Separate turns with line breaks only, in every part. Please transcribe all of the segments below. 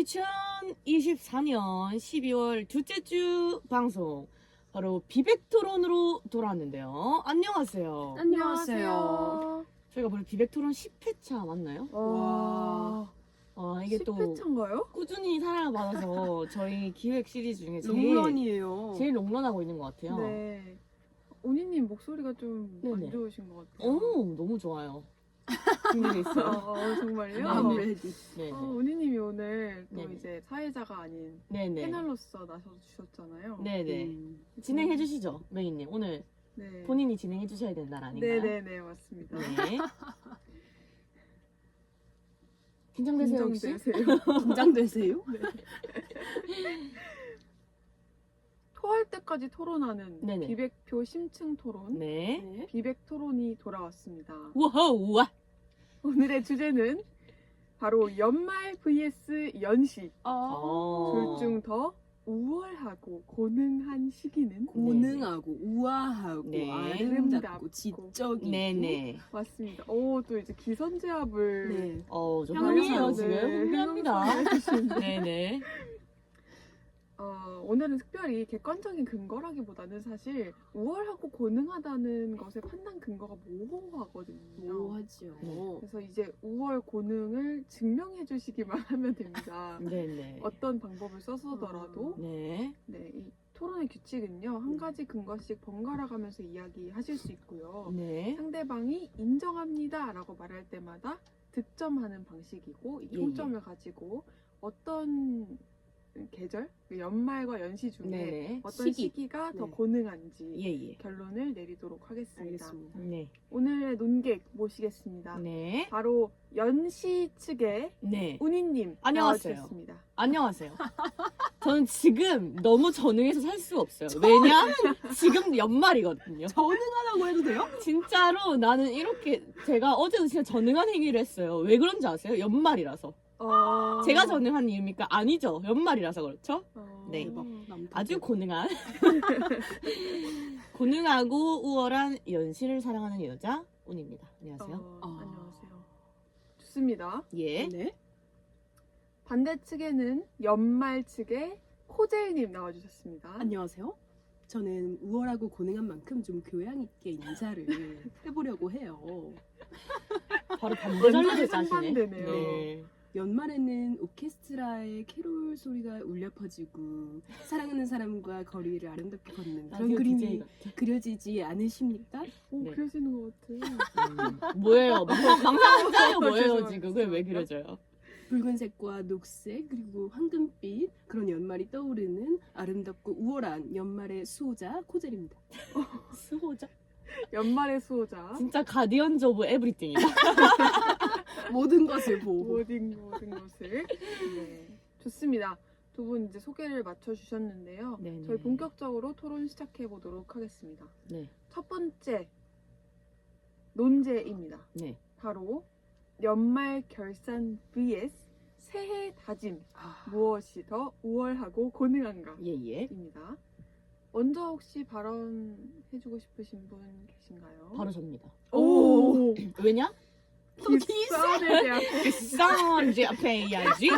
2024년 12월 둘째 주 방송 바로 비백토론으로 돌아왔는데요. 안녕하세요.
안녕하세요.
저희가 바로 비백토론 10회차 맞나요?
와,
이게 또
10회차인가요?
꾸준히 사랑을 받아서 저희 기획 시리즈 중에
롱런이에요.
제일 롱런하고 있는 것 같아요.
네. 온이님 목소리가 좀 안
네네.
좋으신 것 같아요.
너무 좋아요. 준비돼 있어요.
정말요?
I'm
ready.
네네.
온이님이 오늘 또
네네.
이제 사회자가 아닌
네네.
패널로서 나서주셨잖아요.
네네. 진행해 주시죠, 메인님. 오늘
네.
본인이 진행해 주셔야 되는 날 아닌가요?
네네네, 맞습니다.
네. 긴장되세요, 혹시?
긴장되세요.
긴장되세요?
네. 토할 때까지 토론하는
네네.
비백표 심층 토론,
네.
네.
비백 토론이 돌아왔습니다.
우와.
오늘의 주제는 바로 연말 vs 연시.
어.
둘 중 더 우월하고 고능한 시기는?
고능하고 우아하고
네.
아름답고 지적이고
네네.
맞습니다. 오, 또 이제 기선제압을
네.
저
향미예요,
흥미해요, 지금. 흥미합니다.
해주신
네네.
오늘은 특별히 객관적인 근거라기보다는 사실 우월하고 고능하다는 것의 판단 근거가 모호하거든요.
뭐하죠?
네.
그래서 이제 우월 고능을 증명해 주시기만 하면 됩니다.
네네.
어떤 방법을 써서더라도
네.
네, 이 토론의 규칙은요, 한 가지 근거씩 번갈아 가면서 이야기하실 수 있고요.
네.
상대방이 인정합니다 라고 말할 때마다 득점하는 방식이고, 이
예,
총점을 가지고 어떤 계절, 연말과 연시 중에
네네.
어떤 시기가 더
네.
고능한지
예예.
결론을 내리도록 하겠습니다.
알겠습니다.
네.
오늘의 논객 모시겠습니다.
네.
바로 연시 측의
네.
운이님
안녕하세요.
나와주셨습니다.
안녕하세요. 저는 지금 너무 전능해서 살 수가 없어요. 왜냐? 지금 연말이거든요.
전능하다고 해도 돼요?
진짜로 나는 이렇게 제가 어제도 진짜 전능한 행위를 했어요. 왜 그런지 아세요? 연말이라서. 제가 전능한 이유입니까? 아니죠. 연말이라서 그렇죠? 네.
대박. 남편
아주 고능한 고능하고 우월한 연시를 사랑하는 여자 운입니다. 안녕하세요.
안녕하세요. 좋습니다.
예.
네.
반대 측에는 연말 측의 코젤님 나와주셨습니다.
안녕하세요. 저는 우월하고 고능한 만큼 좀 교양 있게 인사를 해보려고 해요.
바로 반대
완전히
전략을 짜시네.
상반되네요.
네.
연말에는 오케스트라의 캐롤 소리가 울려 퍼지고 사랑하는 사람과 거리를 아름답게 걷는 그런
라디오
그림이
DJ 같아.
그려지지 않으십니까?
오,
네.
그려지는 것 같아.
뭐예요? 망상자예요? 뭐예요
죄송합니다.
지금? 그게 왜 그려져요?
붉은색과 녹색 그리고 황금빛 그런 연말이 떠오르는 아름답고 우월한 연말의 수호자 코젤입니다.
수호자?
연말의 수호자.
진짜 가디언즈 오브 에브리띵이다.
모든 것을 보고
모든 것을. 네. 좋습니다. 두 분 이제 소개를 맞춰주셨는데요.
네네.
저희 본격적으로 토론 시작해 보도록 하겠습니다.
네.
첫 번째 논제입니다.
네.
바로 연말 결산 vs 새해 다짐, 무엇이 더 우월하고 고능한가?
예예.
입니다. 먼저 혹시 발언해주고 싶으신 분 계신가요?
바로 접니다.
오!
왜냐?
기싸움에 대한
비싼 제 앞에 해야지.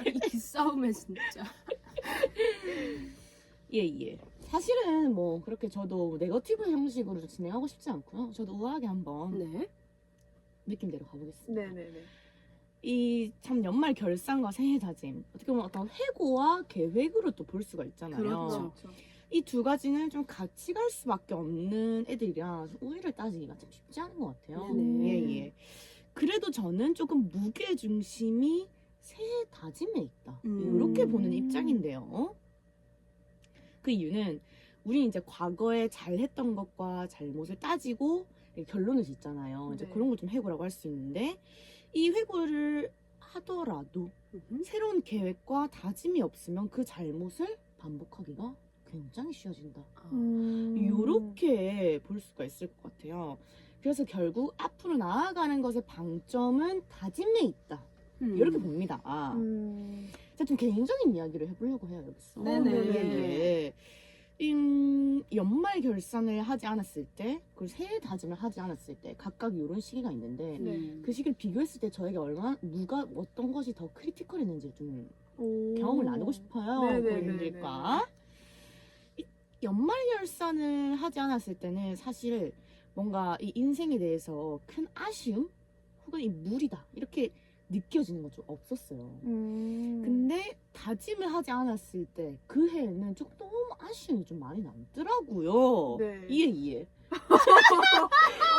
이 기싸움에 진짜
예예. 사실은 뭐 그렇게 저도 네거티브 형식으로 진행하고 싶지 않고요. 저도 우아하게 한번
네.
느낌대로 가보겠습니다.
네네네.
이 참 연말 결산과 새해 다짐 어떻게 보면 어떤 회고와 계획으로 또 볼 수가 있잖아요.
그렇죠.
이 두 가지는 좀 같이 갈 수밖에 없는 애들이라 우위를 따지기가 참 쉽지 않은 것 같아요.
네네.
예예. 그래도 저는 조금 무게 중심이 새해 다짐에 있다. 이렇게 보는 입장인데요. 그 이유는 우리 이제 과거에 잘했던 것과 잘못을 따지고 결론을 짓잖아요. 이제
네.
그런 걸 좀 회고라고 할 수 있는데 이 회고를 하더라도 새로운 계획과 다짐이 없으면 그 잘못을 반복하기가 굉장히 쉬워진다. 이렇게 볼 수가 있을 것 같아요. 그래서 결국 앞으로 나아가는 것의 방점은 다짐에 있다. 이렇게 봅니다. 자, 좀 개인적인 이야기를 해보려고 해요, 여기서.
네네.
예. 연말 결산을 하지 않았을 때, 그리고 새해 다짐을 하지 않았을 때, 각각 이런 시기가 있는데,
네.
그 시기를 비교했을 때 저에게 어떤 것이 더 크리티컬했는지 좀
오.
경험을 나누고 싶어요.
네네네네네.
고객님들과. 이 연말결산을 하지 않았을 때는 사실 뭔가 이 인생에 대해서 큰 아쉬움 혹은 이 무리다 이렇게 느껴지는 건 좀 없었어요. 근데 다짐을 하지 않았을 때 그 해에는 조금 너무 아쉬움이 좀 많이 남더라고요.
네.
이해.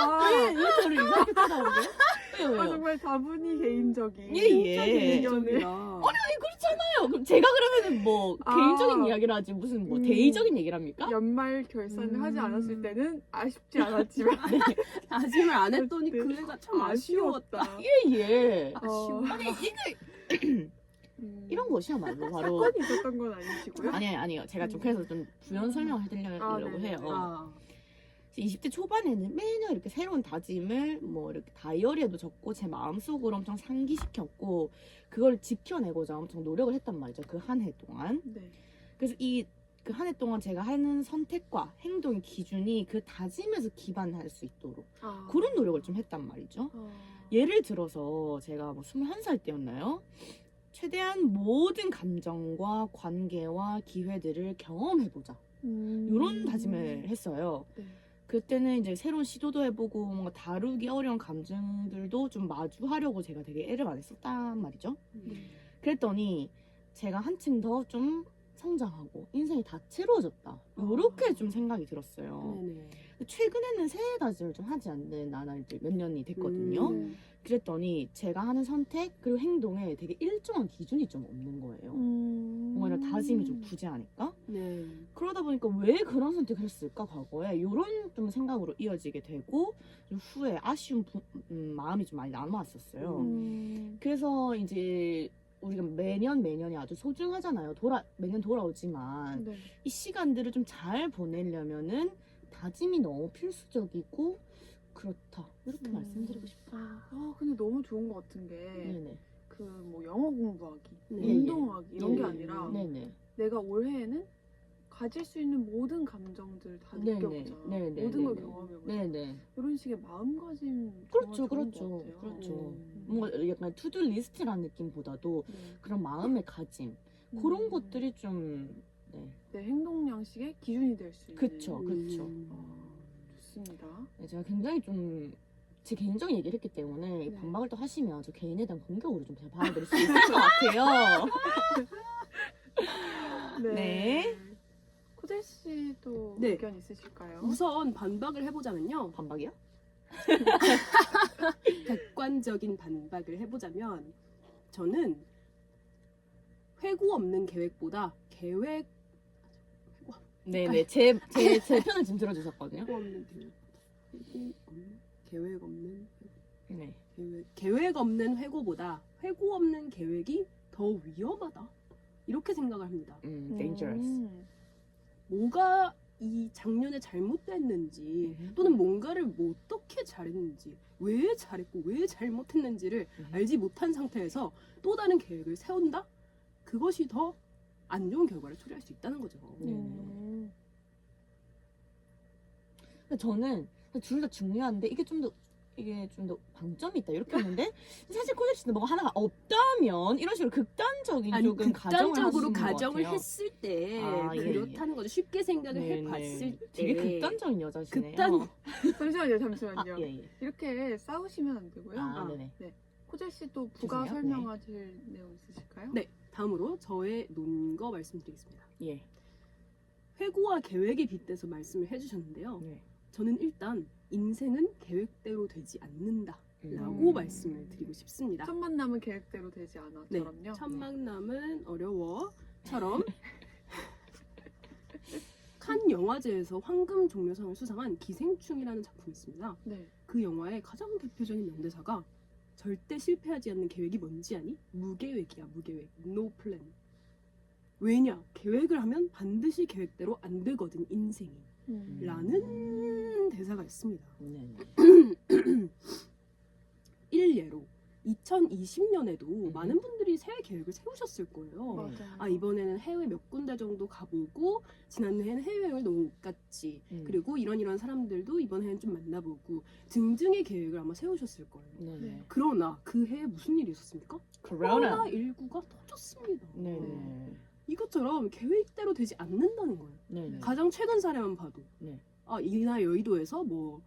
아,
왜 저를 이상하게 쳐다보세요? 왜요?
정말 다분히 개인적인.
예.
개인적인.
아니 그렇잖아요. 그럼 제가 그러면은 뭐
아.
개인적인 이야기를 하지 무슨 뭐 대의적인 얘기를 합니까?
연말 결산을 하지 않았을
음.
때는 아쉽지 않았지만
다짐을 안 했더니
그때
그 애가 참 아쉬웠다.
예.
어.
아니 이게 이런 것이야말로 바로
사건이 있었던 건 아니시고요.
아니요. 제가 좀 그래서 좀 부연 설명을 해드리려고
네네.
해요.
아,
20대 초반에는 매년 이렇게 새로운 다짐을 뭐 이렇게 다이어리에도 적고 제 마음속으로 엄청 상기시켰고 그걸 지켜내고자 엄청 노력을 했단 말이죠. 그 한 해 동안.
네.
그래서 그 한 해 동안 제가 하는 선택과 행동의 기준이 그 다짐에서 기반할 수 있도록
아.
그런 노력을 좀 했단 말이죠. 예를 들어서 제가 뭐 21살 때였나요? 최대한 모든 감정과 관계와 기회들을 경험해보자. 이런 다짐을 했어요.
네.
그때는 이제 새로운 시도도 해보고 뭔가 다루기 어려운 감정들도 좀 마주하려고 제가 되게 애를 많이 썼단 말이죠. 그랬더니 제가 한층 더 좀 성장하고 인생이 다채로워졌다. 이렇게 좀 생각이 들었어요.
네네.
최근에는 새해 다짐을 좀 하지 않는 나날들 몇 년이 됐거든요.
네.
그랬더니 제가 하는 선택 그리고 행동에 되게 일정한 기준이 좀 없는 거예요. 뭔가 이런 다짐이 좀 부재하니까.
네.
그러다 보니까 왜 그런 선택을 했을까 과거에 이런 좀 생각으로 이어지게 되고 좀 후에 아쉬운 마음이 좀 많이 남아왔었어요. 그래서 이제 우리가 매년이 아주 소중하잖아요. 매년 돌아오지만
네.
이 시간들을 좀 잘 보내려면은 다짐이 너무 필수적이고 그렇다 이렇게 말씀드리고 싶어요.
근데 너무 좋은 것 같은 게
네네.
그 뭐 영어 공부하기,
네.
운동하기 이런 게
네.
아니라
네네.
내가 올해에는 가질 수 있는 모든 감정들 다
네네.
느껴보자.
네네.
모든 걸
네네.
경험해보자.
네네.
이런 식의 마음가짐
그렇죠,
정말 좋은
그렇죠,
것 같아요.
그렇죠.
음.
뭔가 약간 투두 리스트라는 느낌보다도
네.
그런 마음의 가짐 그런
음.
것들이 좀 네.
내 행동 양식의 기준이 될 수 있는.
그쵸. 그쵸.
좋습니다.
네, 제가 굉장히 좀 제 개인적인 얘기를 했기 때문에 이
네.
반박을 또 하시면 저 개인에 대한 공격으로 좀 제가 받아들일 수 있을 것 같아요. 네.
코젤 씨도
네.
의견 있으실까요?
우선 반박을 해보자면요.
반박이요?
객관적인 반박을 해보자면 저는 회고 없는 계획보다 계획
네네. 제 편을 지금 들어주셨거든요.
회고 없는 계획 없는
네.
계획 없는 회고보다 회고 없는 계획이 더 위험하다 이렇게 생각을 합니다.
dangerous.
뭐가 이 작년에 잘못됐는지 또는 뭔가를 뭐 어떻게 잘했는지 왜 잘했고 왜 잘못했는지를 알지 못한 상태에서 또 다른 계획을 세운다? 그것이 더 안 좋은 결과를 초래할 수 있다는 거죠.
음.
근데 저는 둘 다 중요한데 이게 좀 더 방점이 있다 이렇게 했는데 사실 코젤 씨는 뭐가 하나가 없다면 이런 식으로 극단적인
아니
조금 가정을
극단적으로
하시는 것
가정을
같아요.
했을 때
아, 예,
그렇다는 거죠. 쉽게 생각을
네네.
해봤을 때
되게 극단적인 여자시네요.
잠시만요.
아, 예.
이렇게 싸우시면 안 되고요.
아,
아.
네네.
코젤 씨도 부가
주세요.
설명하실 내용 있으실까요?
네. 다음으로 저의 논거 말씀드리겠습니다.
예.
회고와 계획에 빗대서 말씀을 해주셨는데요.
네.
저는 일단 인생은 계획대로 되지 않는다 라고
음.
말씀을 드리고 싶습니다.
첫 만남은 계획대로 되지 않아처럼요.
첫 만남은 어려워처럼 칸 영화제에서 황금 종려상을 수상한 기생충이라는 작품이 있습니다.
네.
그 영화의 가장 대표적인 명대사가 절대 실패하지 않는 계획이 뭔지 아니? 무계획이야, 무계획. No plan. 왜냐? 계획을 하면 반드시 계획대로 안 되거든, 인생이. 라는 대사가 있습니다.
네네.
일례로 2020년에도 많은 분들이 새해 계획을 세우셨을 거예요.
맞아요.
아, 이번에는 해외 몇 군데 정도 가보고 지난해에는 해외여행을 너무 못 갔지. 그리고 이런 사람들도 이번 해는 좀 만나보고 등등의 계획을 아마 세우셨을 거예요.
네네.
그러나 그 해에 무슨 일이 있었습니까?
코로나.
코로나19가 터졌습니다.
네네.
이것처럼 계획대로 되지 않는다는 거예요.
네네.
가장 최근 사례만 봐도
네.
아, 이날 여의도에서 뭐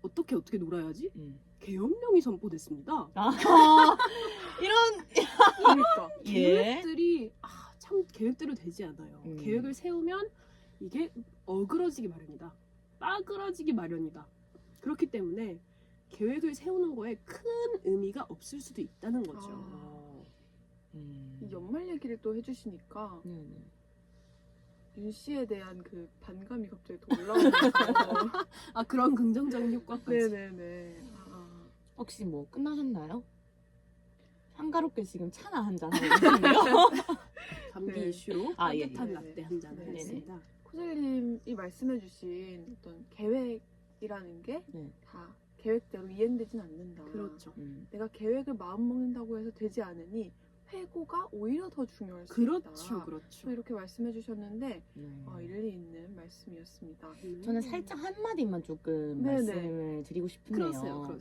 어떻게 놀아야지?
음.
계엄령이 선포됐습니다.
아, 이런
그러니까.
예.
계획들이 참 계획대로 되지 않아요.
음.
계획을 세우면 이게 어그러지기 마련이다. 빠그러지기 마련이다. 그렇기 때문에 계획을 세우는 거에 큰 의미가 없을 수도 있다는 거죠.
이 연말 얘기를 또 해주시니까
네네.
윤 씨에 대한 그 반감이 갑자기 더 올라오면서
아, 그런 긍정적인 효과까지.
네네네.
혹시 뭐 끝나셨나요? 한가롭게 지금 차나 한잔 하고 계신데요?
감기
네.
이슈로
아, 예,
따뜻한
예.
라떼 한 잔
네네.
하겠습니다.
코젤님이 말씀해주신 어떤 계획이라는 게 다
네.
계획대로 이행되진 않는다.
그렇죠.
내가 계획을 마음먹는다고 해서 되지 않으니 회고가 오히려 더 중요할 수
그렇죠.
있다.
그렇죠.
또 이렇게 말씀해주셨는데
네.
일리 있는 말씀이었습니다.
저는 살짝 한마디만 조금
네네.
말씀을 드리고 싶은데요.
그러세요.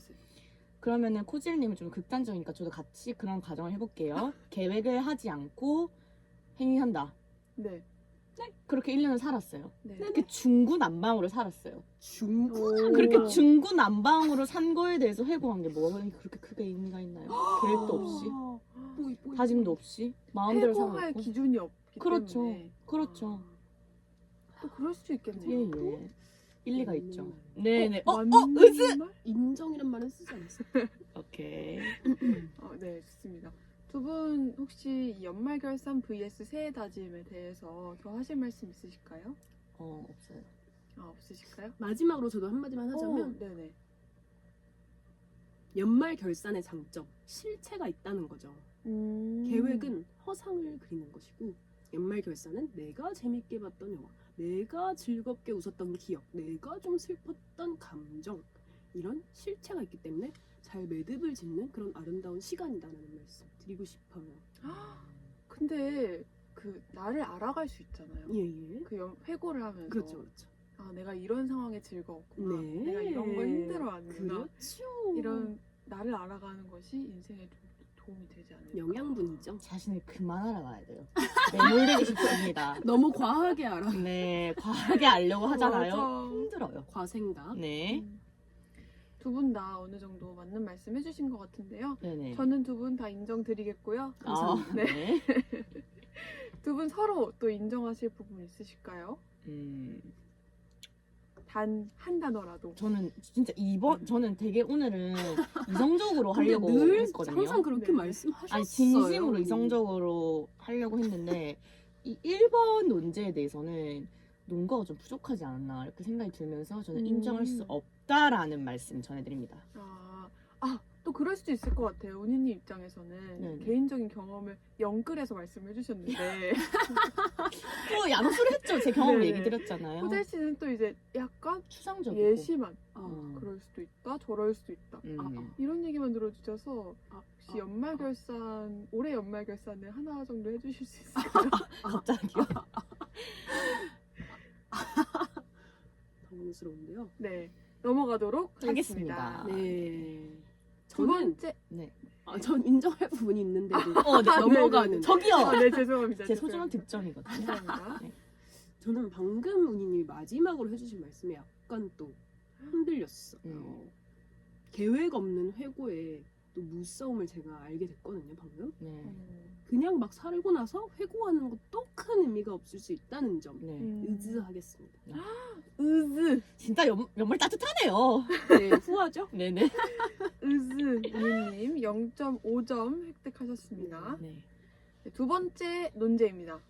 그러면은 코질님은 좀 극단적이니까 저도 같이 그런 과정을 해볼게요. 계획을 하지 않고 행위한다.
네.
그렇게 1년을 살았어요.
네.
그렇게 중구난방으로 살았어요.
중구
그렇게 중구난방으로 산 거에 대해서 회고한 게 뭐가 그렇게 크게 의미가 있나요? 계획도 없이, 다짐도 없이, 마음대로
회고할
살았고.
기준이 없기
그렇죠.
때문에.
그렇죠.
또 그럴 수도
예,
있겠네요.
예. 일리가
맞는
있죠.
말.
네네.
맞는
으스!
말?
인정이란 말은 쓰지 않았어요.
오케이.
네, 좋습니다. 두 분 혹시 연말 결산 vs 새해 다짐에 대해서 더 하실 말씀 있으실까요?
없어요.
없으실까요?
마지막으로 저도 한마디만 하자면
네네.
연말 결산의 장점, 실체가 있다는 거죠. 계획은 허상을 그리는 것이고 연말 결산은 내가 재밌게 봤던 영화, 내가 즐겁게 웃었던 기억, 내가 좀 슬펐던 감정, 이런 실체가 있기 때문에 잘 매듭을 짓는 그런 아름다운 시간이다라는 말씀 드리고 싶어요.
근데 그 나를 알아갈 수 있잖아요.
예.
그 회고를 하면서
그렇죠.
내가 이런 상황에 즐거웠구나.
네.
내가 이런 거 힘들어하는구나.
그렇죠.
이런 나를 알아가는 것이 인생에 좀 도움이 되지 않을까.
영양분이죠.
자신을 그만 알아가야 돼요. 매몰되기 쉽습니다.
너무 과하게 알아.
네, 과하게 알려고 하잖아요.
맞아.
힘들어요.
과생각.
네.
두 분 다 어느 정도 맞는 말씀 해주신 것 같은데요.
네네.
저는 두 분 다 인정드리겠고요.
감사합니다.
네.
두 분 서로 또 인정하실 부분 있으실까요? 단 한 단어라도.
저는 진짜 저는 되게 오늘은 이성적으로 하려고
근데 늘
했거든요.
항상 그렇게
네.
말씀하셨어요.
아니, 진심으로 이성적으로 하려고 했는데, 이 1번 논제에 대해서는 논거가 좀 부족하지 않았나, 이렇게 생각이 들면서 저는 인정할 수 없다라는 말씀 전해드립니다.
또 그럴 수도 있을 것 같아요. 은희님 입장에서는
네네.
개인적인 경험을 영끌해서 말씀해 주셨는데
또 양수를 했죠. 제 경험을
네네.
얘기 드렸잖아요.
호재 씨는 또 이제 약간
추상적이고.
예시만
음.
그럴 수도 있다 저럴 수도 있다 이런 얘기만 들어주셔서 혹시 연말 결산 올해 연말 결산을 하나 정도 해주실 수 있을까요?
갑자기요.
당황스러운데요.
네 넘어가도록
하겠습니다.
하겠습니다.
네.
두 번째
네.
전 인정할 부분이 있는데도
네.
넘어가는.
저기요.
네 죄송합니다.
제 소중한 득점이거든요.
감사합니다.
네.
저는 방금 은희님이 마지막으로 해주신 말씀에 약간 또 흔들렸어요. 계획 없는 회고에 또 무싸움을 제가 알게 됐거든요, 방금.
네.
그냥 막 살고 나서 회고하는 것도 큰 의미가 없을 수 있다는 점
네.
의지하겠습니다.
으즈
진짜 연말 따뜻하네요.
네, 후하죠?
네네.
으즈 은희님 0.5점 획득하셨습니다.
네.
두 번째 논제입니다.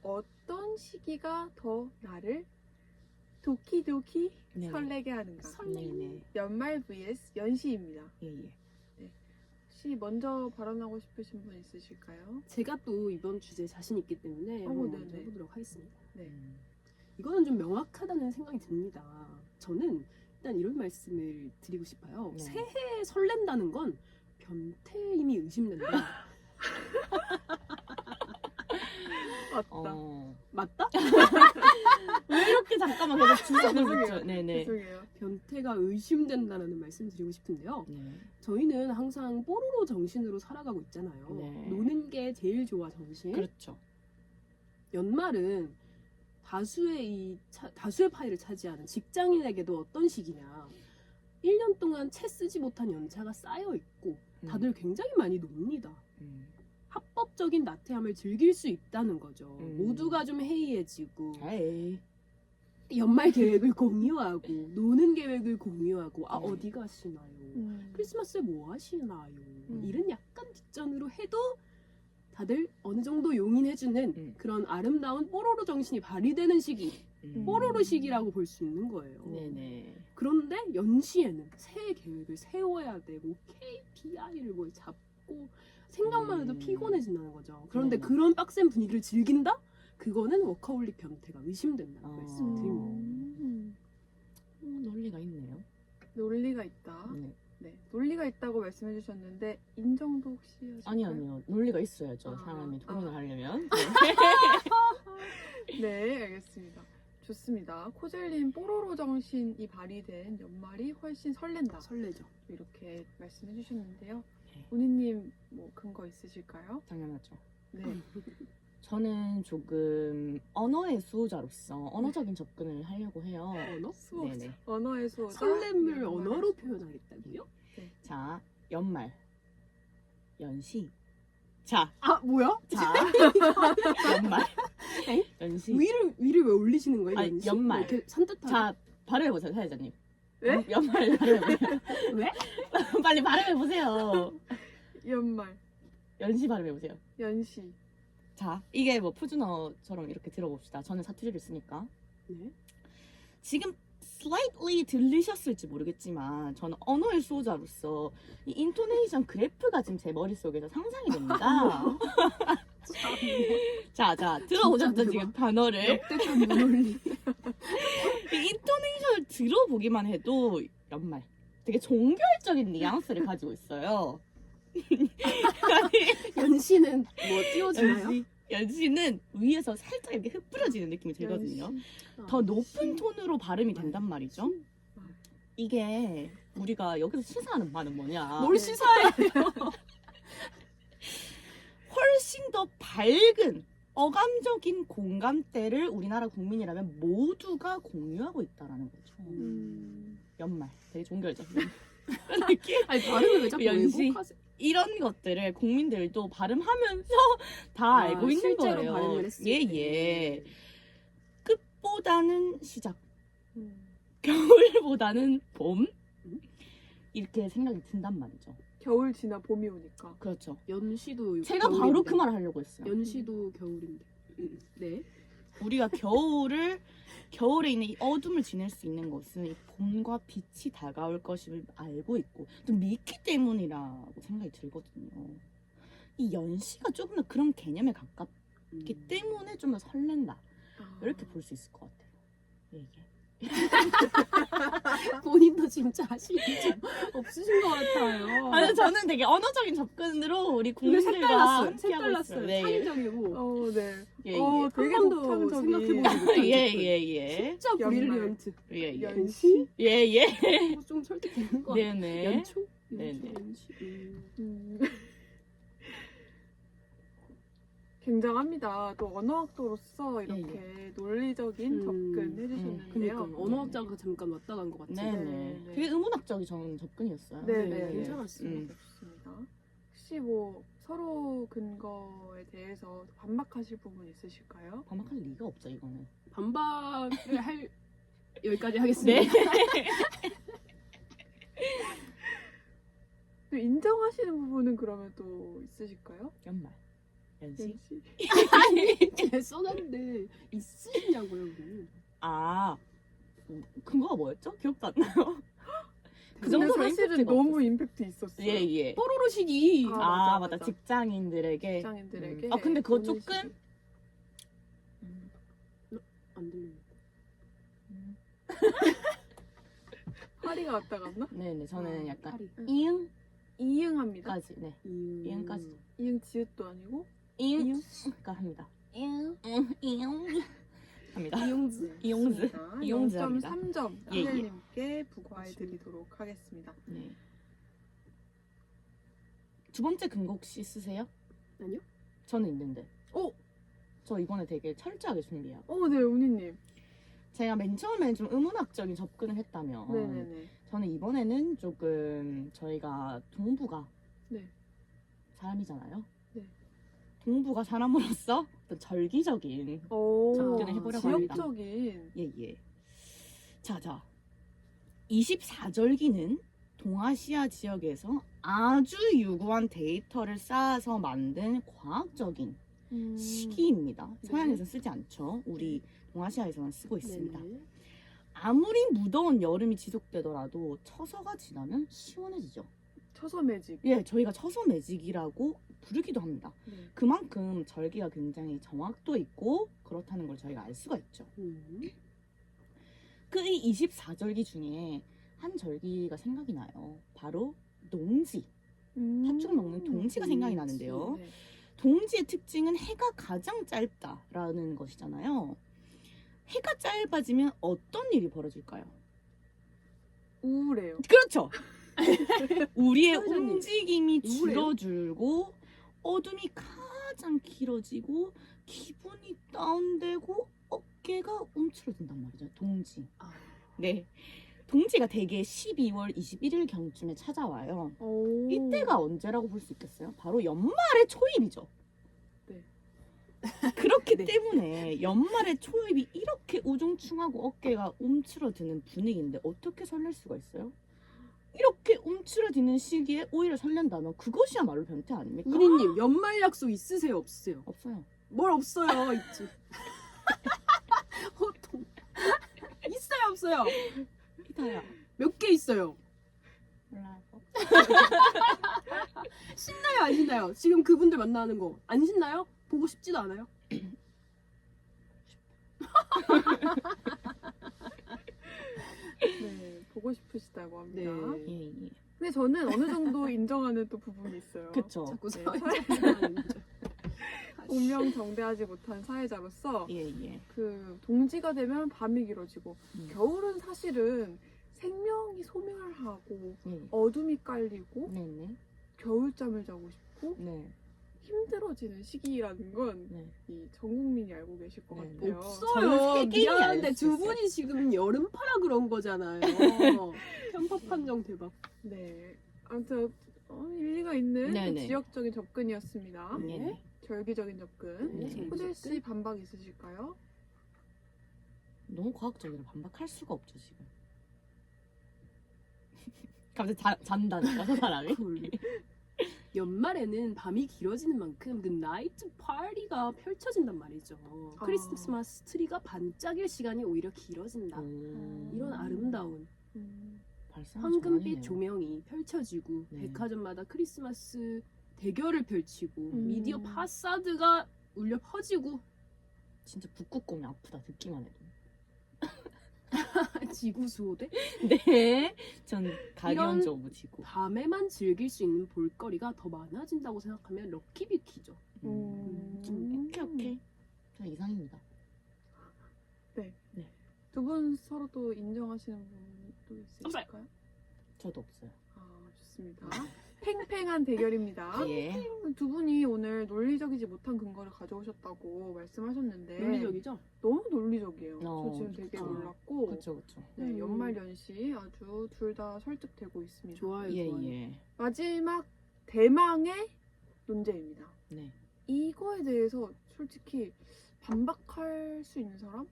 어떤 시기가 더 나를 도키도키
네네.
설레게 하는가?
네네.
연말 vs 연시입니다.
예.
혹시 먼저 발언하고 싶으신 분 있으실까요?
제가 또 이번 주제에 자신 있기 때문에 한번 먼저
네네.
해보도록 하겠습니다.
네.
이거는 좀 명확하다는 생각이 듭니다. 저는 일단 이런 말씀을 드리고 싶어요.
네.
새해에 설렌다는 건 변태임이 의심된다.
맞다.
맞다?
왜 이렇게 잠깐만 계속 주석을
죄송해요.
붙여? 네네.
죄송해요.
변태가 의심된다라는 말씀 드리고 싶은데요.
네.
저희는 항상 뽀로로 정신으로 살아가고 있잖아요.
네.
노는 게 제일 좋아 정신.
그렇죠.
연말은 다수의 파일을 차지하는 직장인에게도 어떤 시기냐. 1년 동안 채 쓰지 못한 연차가 쌓여 있고 다들 굉장히 많이 놉니다. 합법적인 나태함을 즐길 수 있다는 거죠. 모두가 좀 해이해지고
에이.
연말 계획을 공유하고 노는 계획을 공유하고 어디 가시나요? 크리스마스에 뭐 하시나요? 이런 약간 뒷전으로 해도 다들 어느 정도 용인해주는 그런 아름다운 뽀로로 정신이 발휘되는 시기, 뽀로로 시기라고 볼 수 있는 거예요.
네네.
그런데 연시에는 새해 계획을 세워야 되고 KPI를 뭐 잡고 생각만 해도 피곤해진다는 거죠. 그런데
네네.
그런 빡센 분위기를 즐긴다? 그거는 워커홀릭 변태가 의심된다고 말씀드립니다.
논리가 있네요.
논리가 있다.
네.
네, 논리가 있다고 말씀해 주셨는데 인정도 혹시 하실까요?
아니요. 논리가 있어야죠.
아,
사람이 토론을
아.
하려면.
네, 알겠습니다. 좋습니다. 코젤님 뽀로로 정신이 발휘된 연말이 훨씬 설렌다.
설레죠.
이렇게 말씀해 주셨는데요.
네.
본인님 뭐 근거 있으실까요?
당연하죠.
네.
저는 조금 언어의 수호자로서 언어적인 접근을 하려고 해요.
언어?
수호자.
네네.
언어의 수호자.
설렘을
연말의
언어로
수호자.
표현하겠다고요?
자, 연말, 연시. 자,
뭐야?
자, 연말,
엥?
연시.
위를 왜 올리시는 거예요?
아니,
연시?
연말.
이렇게 산뜻하게.
자, 발음해보세요, 사회자님.
네?
연말 발음해보세요.
왜?
빨리 발음해보세요.
연말,
연시 발음해보세요.
연시.
자, 이게 뭐 푸준어처럼 이렇게 들어봅시다. 저는 사투리를 쓰니까.
네.
지금 slightly 들리셨을지 모르겠지만 저는 언어의 수호자로서 이 인토네이션 그래프가 지금 제 머릿속에서 상상이 됩니다. 자, 들어보셨죠?
진짜
지금 단어를.
역대급 무논리.
이 인토네이션을 들어보기만 해도 연말. 되게 종결적인 뉘앙스를 가지고 있어요.
연시는 뭐 띄워주나요?
연시는 위에서 살짝 이렇게 흩뿌려지는 느낌이 들거든요.
연시.
더 높은 톤으로 발음이 된단 말이죠. 이게 우리가 여기서 시사하는 바는 뭐냐?
뭘 시사해?
훨씬 더 밝은 어감적인 공감대를 우리나라 국민이라면 모두가 공유하고 있다라는 거죠. 연말, 되게 종결적인 그런 느낌.
아니 발음을 왜 자꾸
연시.
왜곡하세요?
이런 것들을 국민들도 발음하면서 다 알고 있는
실제로
거예요.
발음을 했을
예,
때.
예. 끝보다는 시작,
음.
겨울보다는 봄. 이렇게 생각이 든단 말이죠.
겨울 지나 봄이 오니까.
그렇죠.
연시도
제가 바로
겨울인데.
그 말을 하려고 했어요.
연시도 겨울인데. 네.
우리가 겨울에 있는 이 어둠을 지낼 수 있는 것은 이 봄과 빛이 다가올 것임을 알고 있고 또 믿기 때문이라고 생각이 들거든요. 이 연시가 조금 더 그런 개념에 가깝기 때문에 좀 더 설렌다. 이렇게 볼 수 있을 것 같아요. 이게.
본인도 지금 자신이 좀 없으신 것 같아요.
아니 저는 되게 언어적인 접근으로 우리
근데
국민들과 함께하고
색달랐어요.
있어요. 네.
창의적이고.
네.
예,
되게
한 번도
독창적인.
생각해보지 못한
예.
진짜 브릴리언트.
예.
연시.
예.
좀 설득되는 것 같아요.
네네.
연초?
네네.
연시.
굉장합니다. 또 언어학도로서 이렇게 논리적인 접근 해주셨는데요.
그러니까 언어학자가 잠깐 왔다 간 것 같은데.
네네.
네.
되게 의문학적인 저는 접근이었어요.
네.
괜찮았어요.
좋습니다. 혹시 뭐 서로 근거에 대해서 반박하실 부분 있으실까요?
반박할 리가 없죠 이거는.
반박을 할 여기까지 하겠습니다.
또 인정하시는 부분은 그러면 또 있으실까요?
연말. 연시.
제 써놨는데 있으시냐고요, 그럼.
아 근거가 뭐였죠? 기억도 안 나요. 그
근데
정도로
사실은
임팩트가
너무
없었어요.
임팩트 있었어요.
예.
뽀로로식이
맞아.
직장인들에게.
직장인들에게.
근데 그거
보내시는-
조금
안 들리네.
파리가 왔다 갔나?
네네 저는 약간
파리.
이응
이응합니다.
까지. 네. 이응까지.
이응 지읒도 아니고
이응가 합니다. 이응 합니다.
이용즈.
이용즈. 이용즈 합니다.
0.3점
예, 예.
하늘님께 부과해드리도록 하겠습니다.
네. 두 번째 근거 혹시 쓰세요?
아니요.
저는 있는데.
오!
저 이번에 되게 철저하게 준비해요.
네, 은희님.
제가 맨 처음에는 좀 의문학적인 접근을 했다면
네네네.
저는 이번에는 조금 저희가 동부가
네.
사람이잖아요.
네.
동부가 사람으로서 어떤 절기적인 접근을 해보려고 합니다.
지역적인.
예예. 자. 24절기는 동아시아 지역에서 아주 유구한 데이터를 쌓아서 만든 과학적인 시기입니다.
네.
서양에서 쓰지 않죠. 우리 동아시아에서만 쓰고 있습니다.
네네.
아무리 무더운 여름이 지속되더라도 처서가 지나면 시원해지죠.
처서매직.
예, 저희가 처서매직이라고 부르기도 합니다.
네.
그만큼 절기가 굉장히 정확도 있고 그렇다는 걸 저희가 알 수가 있죠. 그 이 24절기 중에 한 절기가 생각이 나요. 바로 농지. 팥죽 먹는 동지가 생각이 나는데요.
네.
동지의 특징은 해가 가장 짧다라는 것이잖아요. 해가 짧아지면 어떤 일이 벌어질까요?
우울해요.
그렇죠. 우리의
선생님,
움직임이
우울해요?
줄어들고 어둠이 가장 길어지고 기분이 다운되고 어깨가 움츠러든단 말이죠. 동지.
아.
네. 동지가 대개 12월 21일 경쯤에 찾아와요.
오.
이때가 언제라고 볼 수 있겠어요? 바로 연말의 초입이죠.
네.
그렇기
네.
때문에 연말의 초입이 이렇게 우중충하고 어깨가 움츠러드는 분위기인데 어떻게 설렐 수가 있어요? 이렇게 움츠러드는 시기에 오히려 설렌다면 그것이야말로 변태 아닙니까?
은희님 연말 약속 있으세요 없으세요?
없어요.
뭘 없어요 있지. 호통. 있어요 없어요?
이다야.
몇 개 있어요?
몰라요.
신나요 안 신나요? 지금 그분들 만나는 거 안 신나요? 보고 싶지도 않아요?
네, 보고 싶으시다고 합니다.
네.
예.
근데 저는 어느 정도 인정하는 또 부분이 있어요.
그쵸.
자꾸
네.
사회자는
운명정대하지 못한 사회자로서
예.
그 동지가 되면 밤이 길어지고
음.
겨울은 사실은 생명이 소멸하고
예.
어둠이 깔리고
네네.
겨울잠을 자고 싶고
네.
힘들어지는 시기라는 건
네.
이 전 국민이 알고 계실 것
네.
같아요.
없어요.
저는 세계인이
미안한데
알수
두
있어요.
분이 지금 여름파라 그런 거잖아요. 편파 판정 대박.
네, 아무튼 일리가 있는
네네.
지역적인 접근이었습니다.
네.
절기적인 접근.
네.
호재 씨 반박 있으실까요?
너무 과학적이라 반박할 수가 없죠 지금. 갑자기 잔다니까 저 사람이.
쿨. 연말에는 밤이 길어지는 만큼 그 나이트 파티가 펼쳐진단 말이죠.
아.
크리스마스 트리가 반짝일 시간이 오히려 길어진다. 이런 아름다운
발상은
황금빛
전환이네요.
조명이 펼쳐지고
네.
백화점마다 크리스마스 대결을 펼치고 미디어
음.
파사드가 울려 퍼지고
진짜 북극곰이 아프다 듣기만 해도.
지구 수호대
네. 전 가디언즈 오브 지구.
밤에만 즐길 수 있는 볼거리가 더 많아진다고 생각하면 럭키비키죠.
오케이. 저 이상입니다.
두 분 서로 또 인정하시는 분도 있으실까요?
저도 없어요.
좋습니다. 팽팽한 대결입니다.
예.
두 분이 오늘 논리적이지 못한 근거를 가져오셨다고 말씀하셨는데
논리적이죠?
너무 논리적이에요.
어,
저 지금 되게
그쵸.
놀랐고
그렇죠.
네, 연말연시 아주 둘 다 설득되고 있습니다.
좋아요,
예,
좋아요.
예.
마지막 대망의 논제입니다.
네.
이거에 대해서 솔직히 반박할 수 있는 사람?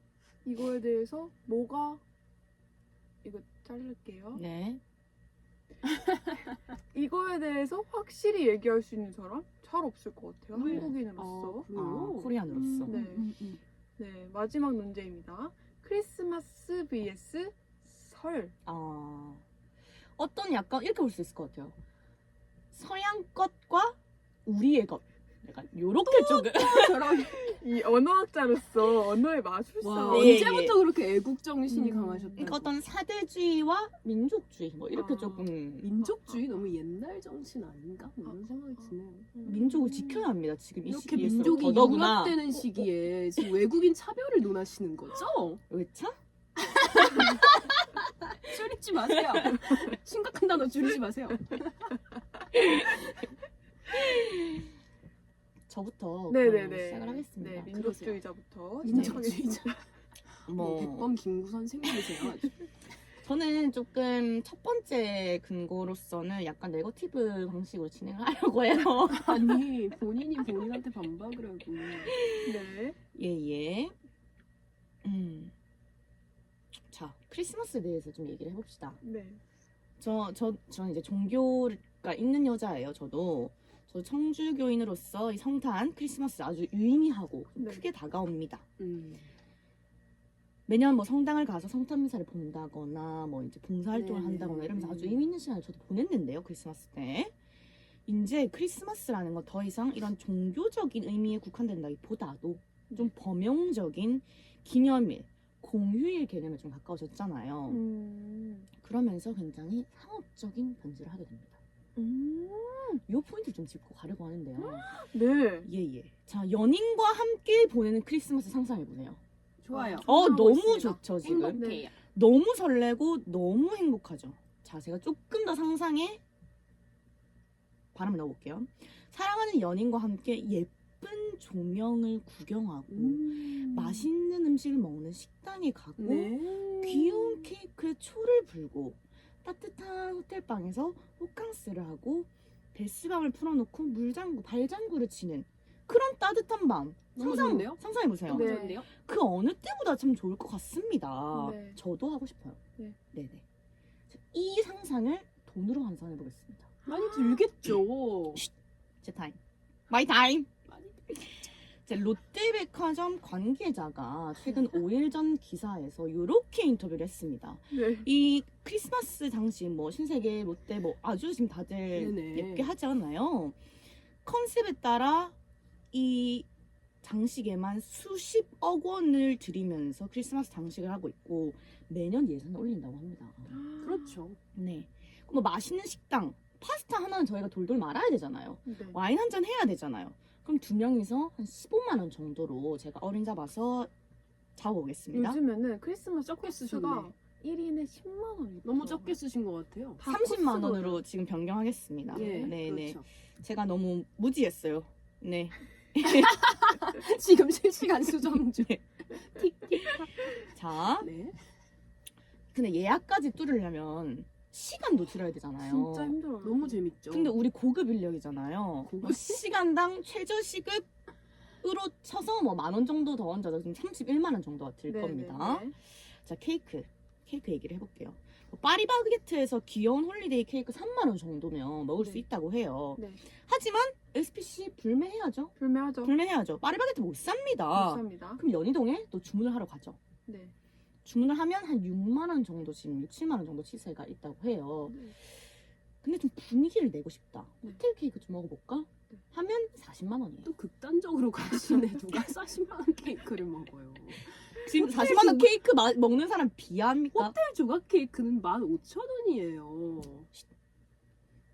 이거에 대해서 뭐가 이거 자를게요.
네.
이거에 대해서 확실히 얘기할 수 있는 사람? 잘 없을 것 같아요.
왜?
한국인으로서.
그래요?
코리안으로서.
네. 네, 마지막 논제입니다. 크리스마스 vs 설.
어떤 약간 이렇게 볼 수 있을 것 같아요. 서양 것과 우리의 것. 약간 요렇게 조금
저런
이 언어학자로서 언어의 마술사.
와,
네,
언제부터 그렇게 애국 정신이 강하셨다고?
그러니까 어떤 사대주의와 민족주의 뭐 이렇게
아.
조금
민족주의 너무 옛날 정신 아닌가? 뭐 이런 생각이 드네요.
민족을 지켜야 합니다. 지금 이
이렇게
시기에서
민족이
더더구나.
융합되는 시기에 지금 외국인 차별을 논하시는 거죠?
왜 차?
줄이지 마세요. 심각한 단어 줄이지 마세요.
저부터
네네네.
시작을 하겠습니다.
네, 민족주의자부터.
민족주의자.
뭐
백범 김구 선생님이세요. 아주.
저는 조금 첫 번째 근거로서는 약간 네거티브 방식으로 진행을 하려고 해요.
아니 본인이 본인한테 반박을 하고.
네.
예예. 자, 크리스마스에 대해서 좀 얘기를 해봅시다.
네.
저는 이제 종교가 있는 여자예요. 저 청주교인으로서 이 성탄 크리스마스 아주 유의미하고
네.
크게 다가옵니다. 매년 뭐 성당을 가서 성탄 미사를 본다거나 뭐 이제 봉사활동을
네.
한다거나 이러면서 아주 의미 있는 시간을 저도 보냈는데요. 크리스마스 때. 이제 크리스마스라는 건 더 이상 이런 종교적인 의미에 국한된다기보다도 좀 범용적인 기념일, 공휴일 개념에 좀 가까워졌잖아요. 그러면서 굉장히 상업적인 변질을 하게 됩니다. 이 포인트를 좀 짚고 가려고 하는데요.
네.
예예. 자, 연인과 함께 보내는 크리스마스 상상해보세요.
좋아요.
너무
있습니다.
좋죠, 지금.
행복해요.
너무 설레고 너무 행복하죠. 자, 제가 조금 더 상상에 바람을 넣어볼게요. 사랑하는 연인과 함께 예쁜 조명을 구경하고 맛있는 음식을 먹는 식당에 가고
네.
귀여운 케이크에 초를 불고 따뜻한 호텔방에서 호캉스를 하고 베스밤을 풀어놓고 물장구, 발장구를 치는 그런 따뜻한 밤.
너무 좋은데요?
상상해보세요.
너무
네.
좋은데요?
그 어느 때보다 참 좋을 것 같습니다.
네.
저도 하고 싶어요.
네.
네네. 자, 이 상상을 돈으로 환산해보겠습니다.
많이 들겠죠.
제 타임. 마이 타임.
많이
자, 롯데백화점 관계자가 최근 5일 전 기사에서 이렇게 인터뷰를 했습니다.
네.
이 크리스마스 장식 뭐 신세계 롯데 뭐 아주 지금 다들
네네.
예쁘게 하지 않나요? 컨셉에 따라 이 장식에만 수십억 원을 들이면서 크리스마스 장식을 하고 있고 매년 예산을 올린다고 합니다.
그렇죠.
네. 뭐 맛있는 식당, 파스타 하나는 저희가 돌돌 말아야 되잖아요.
네.
와인 한 잔 해야 되잖아요. 그럼 두 명이서 한 15만 원 정도로 제가 어린 잡아서 잡아보겠습니다.
요즘에는 크리스마스
적게
코스가
쓰셨네.
1인에 10만 원이
너무 적게 쓰신 것 같아요.
다
30만
코스거든요.
원으로 지금 변경하겠습니다.
예,
네네.
그렇죠.
제가 너무 무지했어요. 네.
지금 실시간 수정 중.
자,
네.
근데 예약까지 뚫으려면 시간도 들어야 되잖아요.
진짜 힘들어요.
너무 재밌죠.
근데 우리 고급 인력이잖아요.
고급?
뭐 시간당 최저 시급으로 쳐서 뭐 10,000원 정도 더 얹어서 지금 31만 원 정도가 들
네,
겁니다.
네, 네.
자, 케이크 얘기를 해볼게요. 뭐 파리바게트에서 귀여운 홀리데이 케이크 3만 원 정도면 먹을
네.
수 있다고 해요.
네.
하지만 SPC 불매해야죠.
불매하죠.
불매해야죠. 파리바게트 못 삽니다.
못 삽니다.
그럼 연희동에 또 주문을 하러 가죠.
네.
주문을 하면 한 6만 원 정도, 지금 6, 7만 원 정도 시세가 있다고 해요.
네.
근데 좀 분위기를 내고 싶다.
네.
호텔 케이크 좀 먹어볼까?
네.
하면 40만 원이에요.
또 극단적으로 가시네. 누가 40만 원 케이크를 먹어요.
지금
호텔
40만 원
그-
케이크 먹는 사람 비합니까?
호텔 조각 케이크는 15,000원이에요.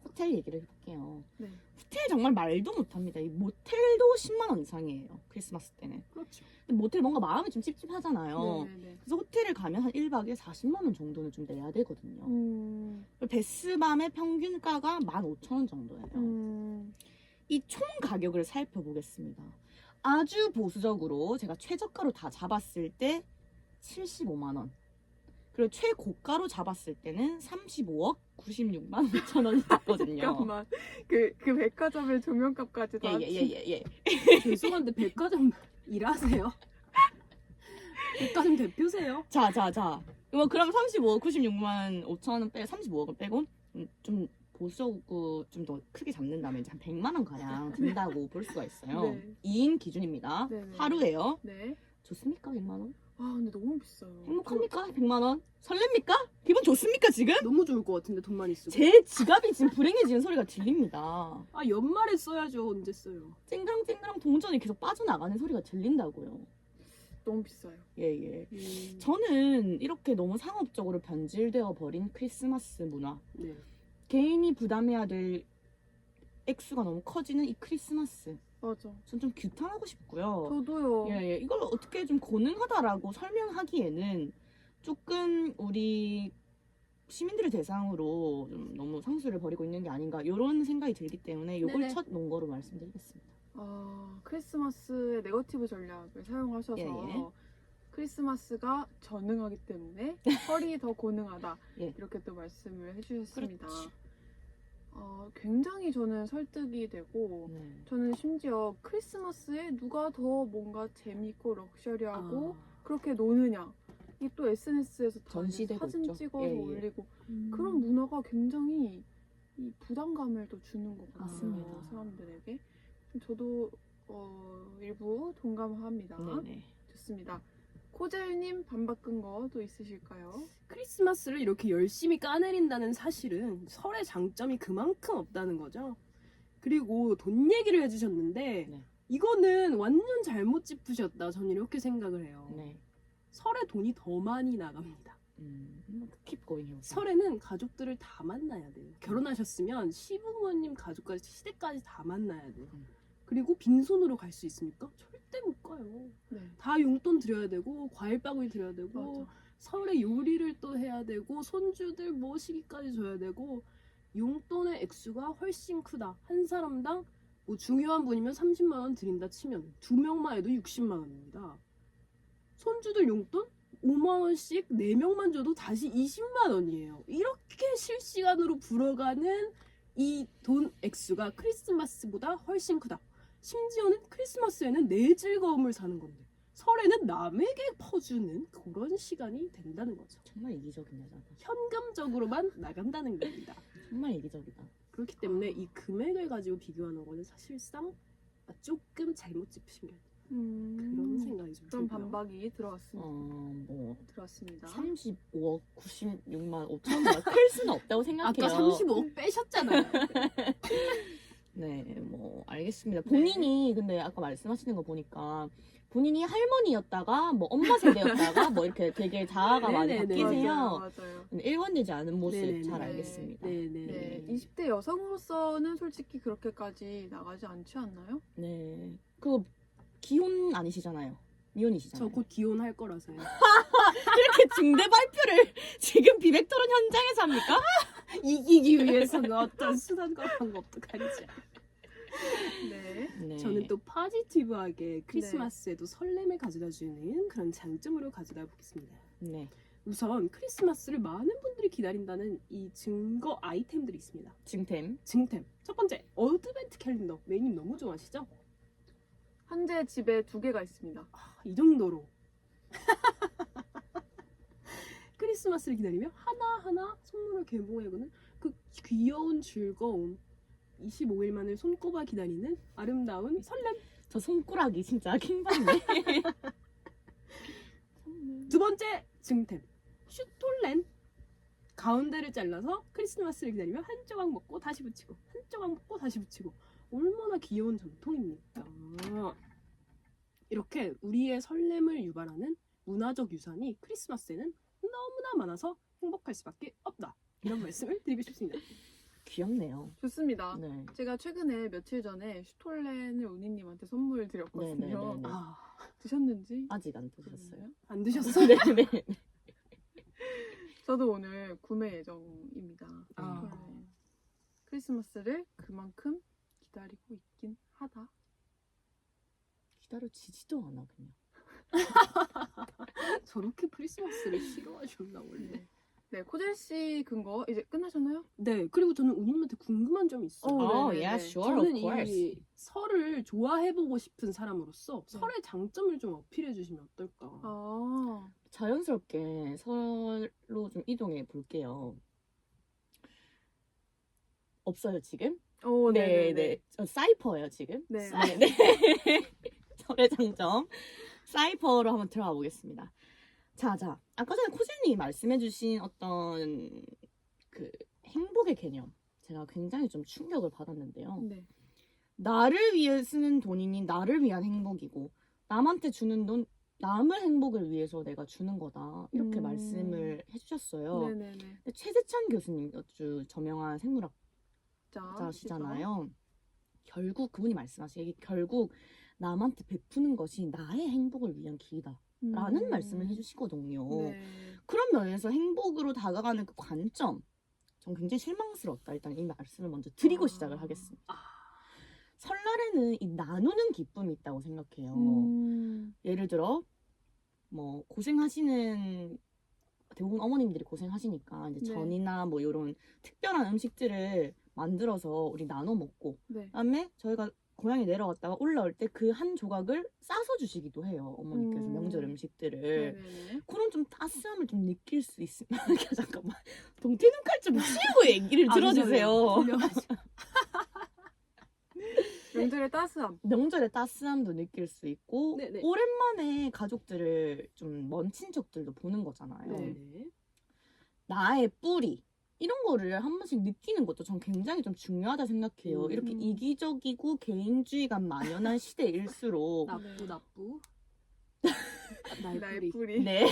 호텔 얘기를 해볼게요.
네.
호텔 정말 말도 못합니다. 이 모텔도 10만 원 이상이에요. 크리스마스 때는.
그렇죠.
근데 모텔 뭔가 마음이 좀 찝찝하잖아요.
네, 네.
그래서 호텔을 가면 한 1박에 40만 원 정도는 좀 내야 되거든요.
음.
베스밤의 평균가가 15,000원 정도예요. 이 총 가격을 살펴보겠습니다. 아주 보수적으로 제가 최저가로 다 잡았을 때 75만 원. 그리고 최고가로 잡았을 때는 35억 96만 5천 원이 됐거든요.
잠깐만. 그 백화점의 조명값까지 다
예.
죄송한데 백화점 일하세요? 백화점 대표세요?
자. 뭐 그럼 35억 96만 5천 원 빼고 35억을 빼고 좀 보수적으로 좀 더 크게 잡는다면 이제 한 100만 원 가량 든다고 볼 수가 있어요.
네.
2인 기준입니다.
네네.
하루에요.
네.
좋습니까? 100만 원?
아 근데 너무 비싸요.
행복합니까? 100만 원? 설렙니까? 기분 좋습니까 지금?
너무 좋을 것 같은데 돈만 있으면.
제 지갑이 지금 불행해지는 소리가 들립니다.
아 연말에 써야죠. 언제 써요?
쨍그랑쨍그랑 동전이 계속 빠져나가는 소리가 들린다고요.
너무 비싸요.
예예. 저는 이렇게 너무 상업적으로 변질되어 버린 크리스마스 문화,
네.
개인이 부담해야 될 액수가 너무 커지는 이 크리스마스,
맞아.
전 좀 규탄하고 싶고요.
저도요.
예, 이걸 어떻게 좀 고능하다라고 설명하기에는 조금 우리 시민들을 대상으로 좀 너무 상수를 벌이고 있는 게 아닌가 이런 생각이 들기 때문에 이걸
네네.
첫 논거로 말씀드리겠습니다.
아 크리스마스의 네거티브 전략을 사용하셔서
예, 예.
크리스마스가 전능하기 때문에 설이 더 고능하다
예.
이렇게 또 말씀을 해주셨습니다.
그렇지.
굉장히 저는 설득이 되고
네.
저는 심지어 크리스마스에 누가 더 뭔가 재밌고 럭셔리하고 그렇게 노느냐 이게 또 SNS에서 다
전시되고
사진
있죠.
찍어서
예, 예.
올리고 그런 문화가 굉장히 이 부담감을 또 주는 것 같아요.
맞습니다.
사람들에게. 저도 일부 동감합니다.
네네.
좋습니다. 코젤님 반박근 거 또 있으실까요?
크리스마스를 이렇게 열심히 까내린다는 사실은 설의 장점이 그만큼 없다는 거죠. 그리고 돈 얘기를 해주셨는데
네.
이거는 완전 잘못 짚으셨다. 저는 이렇게 생각을 해요.
네.
설에 돈이 더 많이 나갑니다.
keep going 해보세요.
설에는 가족들을 다 만나야 돼요. 결혼하셨으면 시부모님 가족까지 시댁까지 다 만나야 돼요. 그리고 빈손으로 갈 수 있습니까? 절대 못 가요.
네.
다 용돈 드려야 되고 과일 바구니 드려야 되고
맞아.
설에 요리를 또 해야 되고 손주들 모시기까지 줘야 되고 용돈의 액수가 훨씬 크다. 한 사람당 뭐 중요한 분이면 30만 원 드린다 치면 2명만 해도 60만 원입니다. 손주들 용돈 5만 원씩 4명만 줘도 다시 20만 원이에요. 이렇게 실시간으로 불어가는 이 돈 액수가 크리스마스보다 훨씬 크다. 심지어는 크리스마스에는 내 즐거움을 사는 건데 설에는 남에게 퍼주는 그런 시간이 된다는 거죠.
정말 이기적인 여자다.
현금적으로만 나간다는 겁니다.
정말 이기적이다.
그렇기 때문에 이 금액을 가지고 비교하는 거는 사실상 조금 잘못 짚으신 게 그런 생각이 좀
그런
들고요.
반박이 들어왔습니다.
뭐
들어왔습니다.
35억 96만 5천 원 클 수는 없다고 생각해요.
아까 35억 빼셨잖아요.
네, 뭐 알겠습니다. 본인이 근데 아까 말씀하시는 거 보니까 본인이 할머니였다가 뭐 엄마 세대였다가 뭐 이렇게 되게 자아가 많이
네네네.
바뀌세요.
맞아요.
일관되지 않은 모습
네네네.
잘
네.
알겠습니다.
네네.
네, 20대 여성으로서는 솔직히 그렇게까지 나가지 않지 않나요?
네, 그 기혼 아니시잖아요. 미혼이시잖아요.
저 곧 기혼할 거라서요.
그렇게 중대 발표를 지금 비백토론 현장에서 합니까?
이기기 위해서는 어떤 수단과 방법도 가리지 않아요.
네.
네.
저는 또 포지티브하게 크리스마스에도 설렘을 가져다주는 그런 장점으로 가져다 보겠습니다.
네.
우선 크리스마스를 많은 분들이 기다린다는 이 증거 아이템들이 있습니다.
증템.
증템. 첫 번째, 어드벤트 캘린더. 메이님 너무 좋아하시죠?
현재 집에 2개가 있습니다.
이 정도로 크리스마스를 기다리며 하나하나 선물을 개봉해보는 그 귀여운 즐거움. 25일만을 손꼽아 기다리는 아름다운 설렘.
저 손가락이 진짜 킹받네.
두 번째 증템, 슈톨렌. 가운데를 잘라서 크리스마스를 기다리며 한 조각 먹고 다시 붙이고 한 조각 먹고 다시 붙이고 얼마나 귀여운 전통입니까? 이렇게 우리의 설렘을 유발하는 문화적 유산이 크리스마스에는 너무나 많아서 행복할 수밖에 없다. 이런 말씀을 드리고 싶습니다.
귀엽네요.
좋습니다.
네.
제가 최근에 며칠 전에 슈톨렌을 우니님한테 선물 드렸거든요.
네네네네.
아,
드셨는지?
아직 안 드셨어요?
안 드셨어요?
네네.
저도 오늘 구매 예정입니다.
아.
슈톨렌. 크리스마스를 그만큼 기다리고 있긴 하다.
기다려지지도 않아 그냥.
저렇게 크리스마스를 싫어하셨나 원래?
네, 코젤 씨 근거 이제 끝나셨나요?
네, 그리고 저는 우님한테 궁금한 점이 있어요.
네네네.
yeah, sure, of
저는
course.
이 설을 좋아해보고 싶은 사람으로서
네.
설의 장점을 좀 어필해 주시면 어떨까?
아,
자연스럽게 설로 좀 이동해 볼게요. 없어요 지금?
네네네.
사이퍼예요 지금.
네.
네. 설의 장점. 사이퍼로 한번 들어가 보겠습니다. 자. 아까 전에 코젤님이 말씀해주신 어떤 그 행복의 개념. 제가 굉장히 좀 충격을 받았는데요.
네.
나를 위해 쓰는 돈이니 나를 위한 행복이고, 남한테 주는 돈, 남의 행복을 위해서 내가 주는 거다. 이렇게 말씀을 해주셨어요.
네네네.
근데 최재찬 교수님, 아주 저명한 생물학자시잖아요. 결국 그분이 말씀하시기에 결국 남한테 베푸는 것이 나의 행복을 위한 길이다. 라는 말씀을 해주시거든요.
네.
그런 면에서 행복으로 다가가는 그 관점, 전 굉장히 실망스럽다. 일단 이 말씀을 먼저 드리고 시작을 하겠습니다. 설날에는 이 나누는 기쁨이 있다고 생각해요. 예를 들어 뭐 고생하시는 대부분 어머님들이 고생하시니까 이제
네.
전이나 뭐 이런 특별한 음식들을 만들어서 우리 나눠 먹고,
네.
그다음에 저희가 고향에 내려갔다가 올라올 때 그 한 조각을 싸서 주시기도 해요. 어머니께서 명절 음식들을.
네네네.
그런 좀 따스함을 좀 느낄 수 있으면 잠깐만, 동태 눈깔 좀 치우고 얘기를 들어주세요.
명절의 따스함.
명절의 따스함도 느낄 수 있고,
네네.
오랜만에 가족들을 좀 먼 친척들도 보는 거잖아요.
네네.
나의 뿌리 이런 거를 한 번씩 느끼는 것도 전 굉장히 좀 중요하다 생각해요. 이렇게 이기적이고 개인주의가 만연한 시대일수록
나쁘.
나의 뿌리.
네.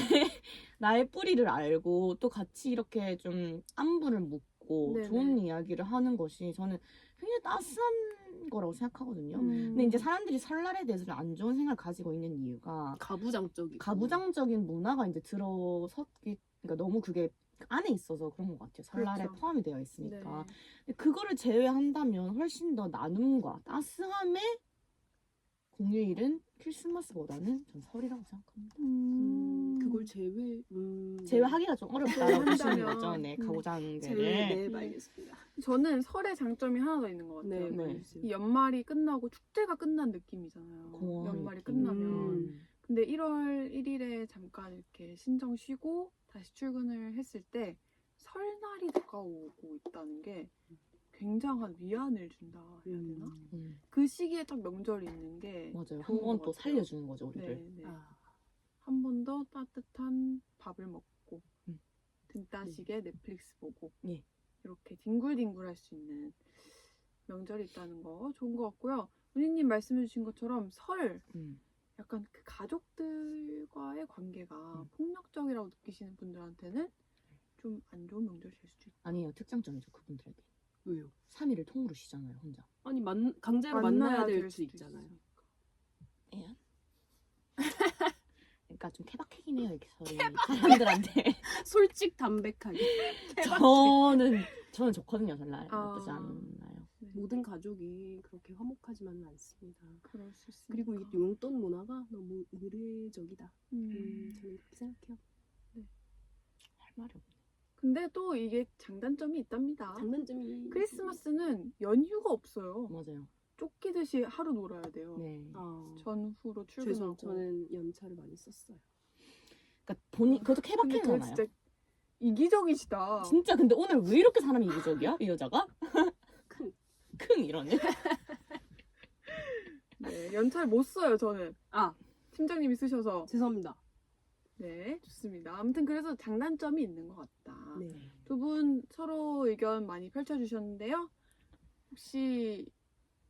나의 뿌리를 알고 또 같이 이렇게 좀 안부를 묻고
네네.
좋은 이야기를 하는 것이 저는 굉장히 따스한 거라고 생각하거든요.
근데
근데 이제 사람들이 설날에 대해서 좀 안 좋은 생각을 가지고 있는 이유가 가부장적인 문화가 이제 들어섰기, 그러니까 너무 그게 안에 있어서 그런 것 같아요. 설날에
그렇죠.
포함이 되어 있으니까.
네.
근데 그거를 제외한다면 훨씬 더 나눔과 따스함의 공휴일은 크리스마스보다는 전 설이라고 생각합니다.
그걸
제외하기가 좀 어렵다고 보시는
제외한다면,
거죠. 네, 가부장제를.
네, 알겠습니다.
저는 설의 장점이 하나 더 있는 것 같아요.
네.
이 연말이 끝나고 축제가 끝난 느낌이잖아요.
공허한
연말이
느낌.
끝나면. 근데 1월 1일에 잠깐 이렇게 신정 쉬고 다시 출근을 했을 때 설날이 다가오고 있다는 게 굉장한 위안을 준다 해야 되나? 그 시기에 딱 명절이 있는 게
맞아요. 한
좋은
번
것
또
같아요.
살려주는 거죠, 우리를.
네. 한 번 더 따뜻한 밥을 먹고 등 따시게 넷플릭스 보고
예.
이렇게 뒹굴뒹굴 할 수 있는 명절이 있다는 거 좋은 것 같고요. 은희님 말씀해주신 것처럼 설 약간 그 가족들과의 관계가 폭력적이라고 느끼시는 분들한테는 좀 안 좋은 명절이 될 수도 있다.
아니에요. 특장점이죠, 그분들에게.
왜요?
3일을 통으로 쉬잖아요, 혼자.
아니 강제로 만나야 될 수 있잖아요.
예? 그러니까 좀 케바케긴 해요, 이렇게 설이. 사람들한테.
솔직 담백하게.
저는 좋거든요, 설날. 나쁘지
아.
않나요?
모든 가족이 그렇게 화목하지만은 않습니다.
그럴 수 있으니까.
그리고 이 용돈 문화가 너무 의례적이다. 저는 그렇게 생각해요.
할 말이 없네.
근데 또 이게 장단점이 있답니다.
장단점이
크리스마스는 연휴가 없어요.
맞아요.
쫓기듯이 하루 놀아야 돼요.
네.
전후로 출근하고.
저는 연차를 많이 썼어요.
그러니까 그것도
근데 그거
케바케잖아요.
진짜 이기적이시다.
진짜 근데 오늘 왜 이렇게 사람이 이기적이야? 이 여자가? 큰 이러네.
네, 연차를 못 써요, 저는. 팀장님이 쓰셔서.
죄송합니다.
네, 좋습니다. 아무튼 그래서 장단점이 있는 것 같다.
네.
두 분 서로 의견 많이 펼쳐주셨는데요. 혹시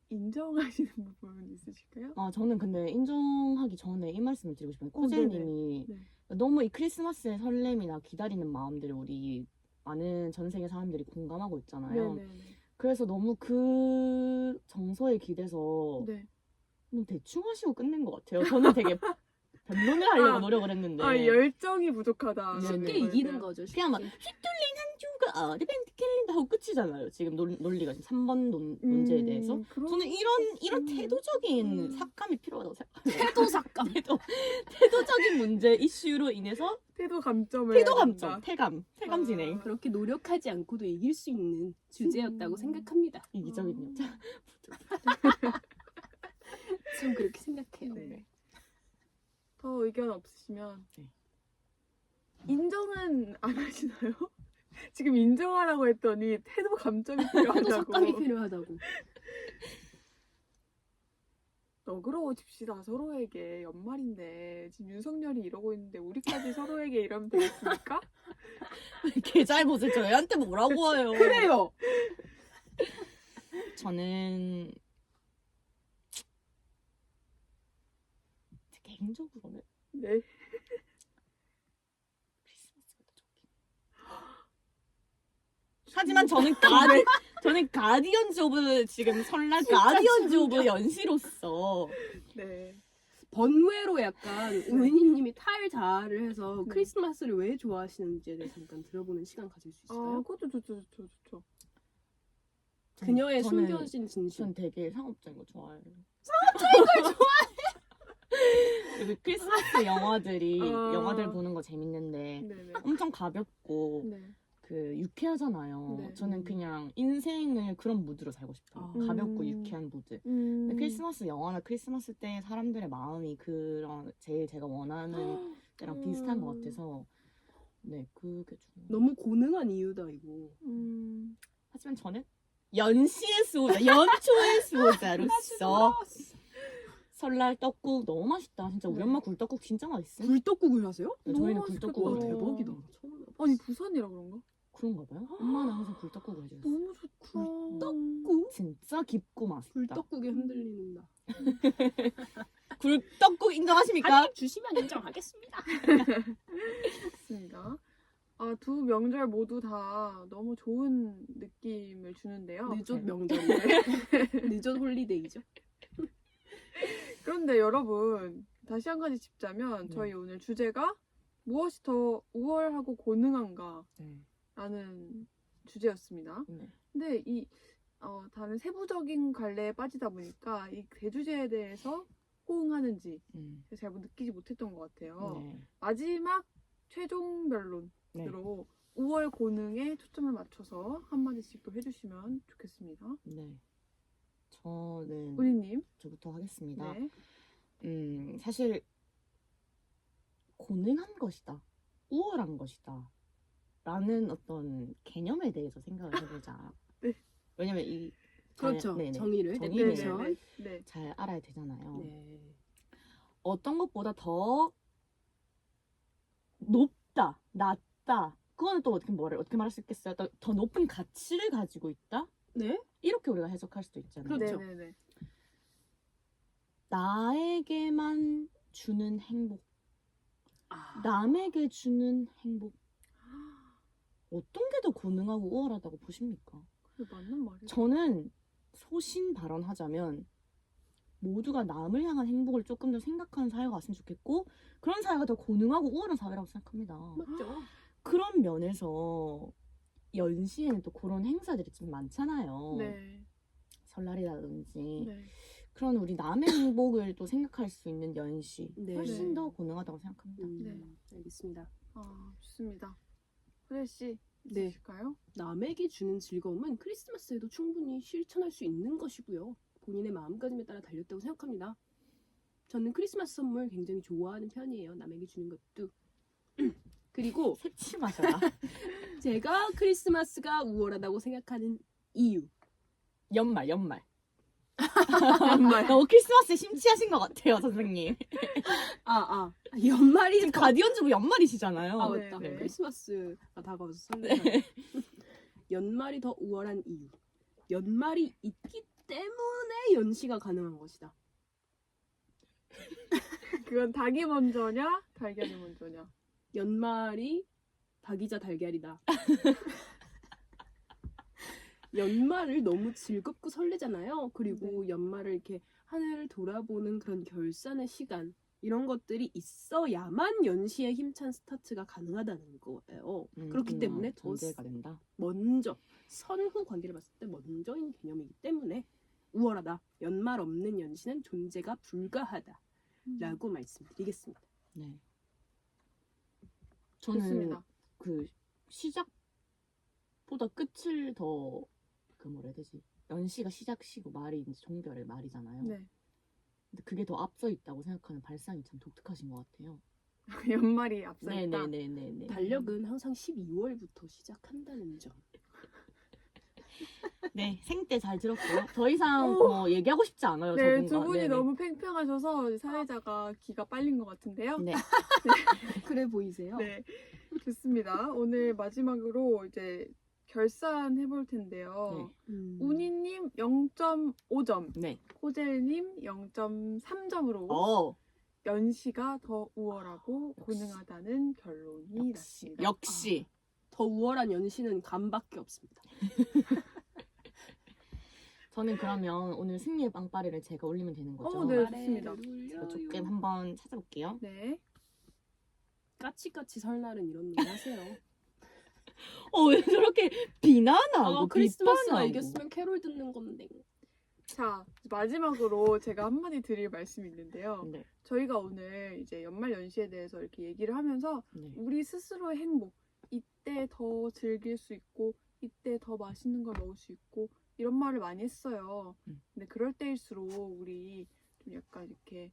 인정하시는 부분 있으실까요?
저는 근데 인정하기 전에 이 말씀을 드리고 싶어요. 코젤님이
네네.
너무 이 크리스마스의 설렘이나 기다리는 마음들을 우리 많은 전 세계 사람들이 공감하고 있잖아요.
네네.
그래서 너무 그 정서에 기대서
네.
너무 대충 하시고 끝낸 것 같아요. 저는 되게 변론을 하려고 노력을 했는데
열정이 부족하다.
네,
쉽게
네.
이기는 거죠.
그냥 막 휘둘린 한 주가 어드벤트 캘린더 하고 끝이잖아요. 지금 논리가 지금 3번 문제에 대해서 저는 이런 태도적인 삭감이 필요하다고 생각해요.
태도 삭감.
태도적인 문제 이슈로 인해서
태도 감점 태감 진행.
그렇게 노력하지 않고도 이길 수 있는 주제였다고 생각합니다.
이기적인 여자.
전 그렇게 생각해요.
네. 더 의견 없으시면
네.
인정은 안 하시나요? 지금 인정하라고 했더니 태도 감점이 필요하다고.
태도 삭감이 필요하다고.
너그러워집시다. 서로에게 연말인데 지금 윤석열이 이러고 있는데 우리까지 서로에게 이러면 되겠습니까?
걔 잘못을 저희한테 뭐라고 해요.
그래요.
저는 개인적으로는
네.
크리스마스가 더 좋긴 해요. 하지만 저는 가디언즈 오브 지금 설날 가디언즈 오브 연시로서
네.
번외로 약간 우민희님이 탈자를 해서
네.
크리스마스를 왜 좋아하시는지에 대해서 잠깐 들어보는 시간 가질 수 있을까요?
그것도 좋죠.
그녀의
저는-
숨겨진 진심.
전 되게 상업적인 거 좋아해요. 상업적인 걸 좋아해. 크리스마스 영화들 보는 거 재밌는데
네네.
엄청 가볍고
네.
그 유쾌하잖아요.
네.
저는 그냥 인생을 그런 무드로 살고 싶어요.
아.
가볍고 유쾌한 무드. 근데 크리스마스 영화나 크리스마스 때 사람들의 마음이 그런 제일 제가 원하는 때랑 비슷한 것 같아서 네 그게 좋아요.
너무 고능한 이유다 이거.
하지만 저는 연시의 수호자, 연초의 수호자로서 설날 떡국 너무 맛있다. 진짜 우리
네.
엄마 굴떡국 진짜 맛있어.
굴떡국을 하세요?
네, 저희는
너무
굴떡국을
와
맛있겠다.
해요.
대박이다. 처음 알아봤어.
아니 부산이라 그런가?
그런가 봐요. 엄마는 항상 굴떡국을 해줘요.
너무 좋다.
굴떡국?
진짜 깊고 맛있다.
굴떡국에 흔들리는다.
굴떡국 인정하십니까?
주시면 인정하겠습니다.
좋습니다. 두 명절 모두 다 너무 좋은 느낌을 주는데요.
늦었
네.
명절이네. 늦었 홀리데이죠.
그런데 여러분 다시 한 가지 짚자면
네.
저희 오늘 주제가 무엇이 더 우월하고 고능한가
네.
라는 주제였습니다.
네.
근데 이 다른 세부적인 관례에 빠지다 보니까 이 대주제에 대해서 호응하는지 잘 느끼지 못했던 것 같아요.
네.
마지막 최종 변론으로
네.
우월 고능에 초점을 맞춰서 한마디씩 또 해주시면 좋겠습니다.
네. 저는
본인님.
저부터 하겠습니다.
네.
사실 고능한 것이다, 우월한 것이다 라는 어떤 개념에 대해서 생각을 해보자.
네.
왜냐면 이
그렇죠.
네네.
정의를
정의를
definition.
네.
잘 알아야 되잖아요.
네.
어떤 것보다 더 높다, 낮다. 그거는 또 어떻게 말할 수 있겠어요? 더 높은 가치를 가지고 있다?
네?
이렇게 우리가 해석할 수도 있잖아요.
그렇죠.
네네네.
나에게만 주는 행복,
아.
남에게 주는 행복. 어떤 게 더 고능하고 우월하다고 보십니까?
그게 맞는 말이에요.
저는 소신 발언하자면 모두가 남을 향한 행복을 조금 더 생각하는 사회가 왔으면 좋겠고, 그런 사회가 더 고능하고 우월한 사회라고 생각합니다.
맞죠.
그런 면에서 연시에는 또 그런 행사들이 좀 많잖아요.
네.
설날이라든지
네.
그런 우리 남의 행복을 또 생각할 수 있는 연시
네.
훨씬
네.
더 고능하다고 생각합니다.
네.
알겠습니다.
좋습니다. 소재 씨
네.
있으실까요?
남에게 주는 즐거움은 크리스마스에도 충분히 실천할 수 있는 것이고요. 본인의 마음가짐에 따라 달렸다고 생각합니다. 저는 크리스마스 선물 굉장히 좋아하는 편이에요. 남에게 주는 것도. 그리고
새침하셔라.
제가 크리스마스가 우월하다고 생각하는 이유.
연말.
정말.
너무 크리스마스에 심취하신 것 같아요, 선생님.
연말이
지금 가디언즈 오브 연말이시잖아요.
아
네,
맞다.
네.
크리스마스가 다가와서 설레요. 연말이 더 우월한 이유. 연말이 있기 때문에 연시가 가능한 것이다.
그건 닭이 먼저냐, 달걀이 먼저냐?
연말이 닭이자 달걀이다. 연말을 너무 즐겁고 설레잖아요. 그리고 연말을 이렇게 하늘을 돌아보는 그런 결산의 시간, 이런 것들이 있어야만 연시의 힘찬 스타트가 가능하다는 거예요. 그렇기 때문에 더
전제가 된다.
먼저 선후 관계를 봤을 때 먼저인 개념이기 때문에 우월하다. 연말 없는 연시는 존재가 불가하다라고 말씀드리겠습니다.
네. 저는
좋습니다.
그 시작보다 끝을 더 그 뭐라 해야 되지? 연시가 시작시고 말이 이제 종결의 말이잖아요.
네.
근데 그게 더 앞서 있다고 생각하는 발상이 참 독특하신 것 같아요.
연말이 앞서 있다.
네네네네.
달력은 항상 12월부터 시작한다는 점.
네, 생때 잘 들었고요. 더 이상 뭐 얘기하고 싶지 않아요.
네,
저분과.
두 분이
네네.
너무 팽팽하셔서 사회자가 기가 빨린 것 같은데요.
네.
그래 보이세요?
네, 좋습니다. 오늘 마지막으로 이제 결산해 볼 텐데요. 우니님 0.5점,
네.
호젤님 0.3점으로
어,
연시가 더 우월하고 고능하다는 결론이
역시.
났습니다.
역시.
더 우월한 연시는 감밖에 없습니다.
저는 그러면 오늘 승리의 빵빠레를 제가 올리면 되는 거죠?
네, 좋습니다.
제가 조금 한번 찾아볼게요.
네.
까치까치 설날은 이런 놈 하세요.
왜 저렇게 비난하고
크리스마스가
비판하고.
이겼으면 캐롤 듣는 건데.
자, 마지막으로 제가 한마디 드릴 말씀이 있는데요.
네.
저희가 오늘 이제 연말 연시에 대해서 이렇게 얘기를 하면서
네.
우리 스스로의 행복, 이때 더 즐길 수 있고, 이때 더 맛있는 걸 먹을 수 있고, 이런 말을 많이 했어요. 근데 그럴 때일수록 우리 좀 약간 이렇게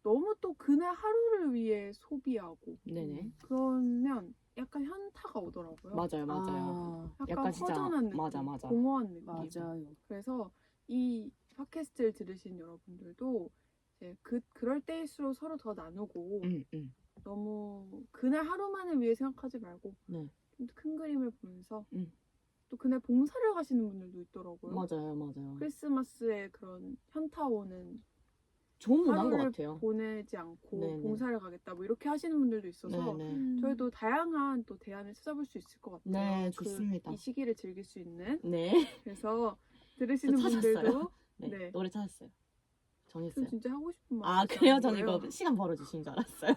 너무 또 그날 하루를 위해 소비하고,
네네.
그러면 약간 현타가 오더라고요.
맞아요, 맞아요.
약간
약간 진짜
허전한 느낌,
맞아.
공허한 느낌.
맞아요.
그래서 이 팟캐스트를 들으신 여러분들도 이제 그럴 때일수록 서로 더 나누고 너무 그날 하루만을 위해 생각하지 말고
네.
좀 큰 그림을 보면서
음.
또 그날 봉사를 가시는 분들도 있더라고요.
맞아요.
크리스마스에 그런 현타 오는
좋은 문화인 것
하루를
같아요.
보내지 않고
네네.
봉사를 가겠다 뭐 이렇게 하시는 분들도 있어서
네네.
저희도 다양한 또 대안을 찾아볼 수 있을 것 같아요.
네, 좋습니다.
이 시기를 즐길 수 있는.
네.
그래서 들으시는
저 찾았어요.
분들도
네.
네.
노래 찾았어요.
저
정했어요.
진짜 하고 싶은 말.
아, 그래요? 전 이거 시간 벌어주신 줄 알았어요.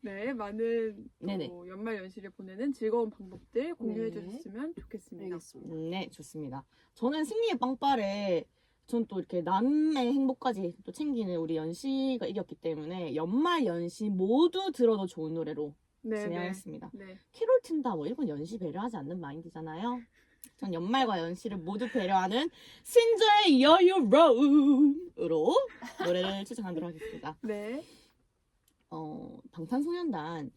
네, 많은
네네.
또 연말 연시를 보내는 즐거운 방법들 공유해
네.
주셨으면 좋겠습니다.
알겠습니다.
네, 좋습니다. 저는 승리의 빵빠레, 전 또 이렇게 남의 행복까지 또 챙기는 우리 연시가 이겼기 때문에 연말 연시 모두 들어도 좋은 노래로
네,
진행하겠습니다.
네.
캐롤 튼다 뭐 이건 연시 배려하지 않는 마인드잖아요. 전 연말과 연시를 모두 배려하는 신저의 여유 롬으로 노래를 추천하도록 하겠습니다.
네.
방탄소년단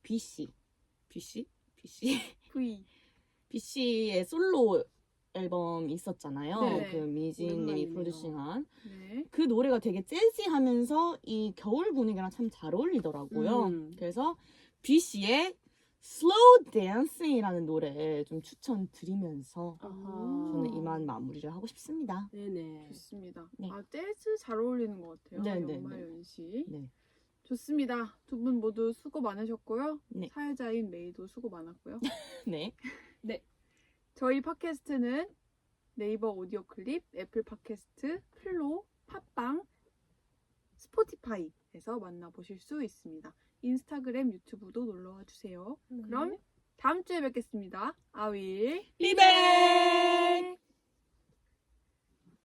BC
V.
BC의 솔로 앨범이 있었잖아요.
네.
그 미진님이
오랜만이네요.
프로듀싱한
네.
그 노래가 되게 재즈하면서 이 겨울 분위기랑 참 잘 어울리더라고요. 그래서 BC의 Slow Dancing이라는 노래 좀 추천드리면서
아하.
저는 이만 마무리를 하고 싶습니다.
네네.
좋습니다.
네.
아, 재즈 잘 어울리는 것 같아요.
네, 네,
연말
네.
연시.
네.
좋습니다. 두 분 모두 수고 많으셨고요.
네.
사회자인 메이도 수고 많았고요.
네.
저희 팟캐스트는 네이버 오디오 클립, 애플 팟캐스트, 플로, 팟빵, 스포티파이에서 만나보실 수 있습니다. 인스타그램, 유튜브도 놀러와 주세요. 그럼 다음 주에 뵙겠습니다. 아윌
리백!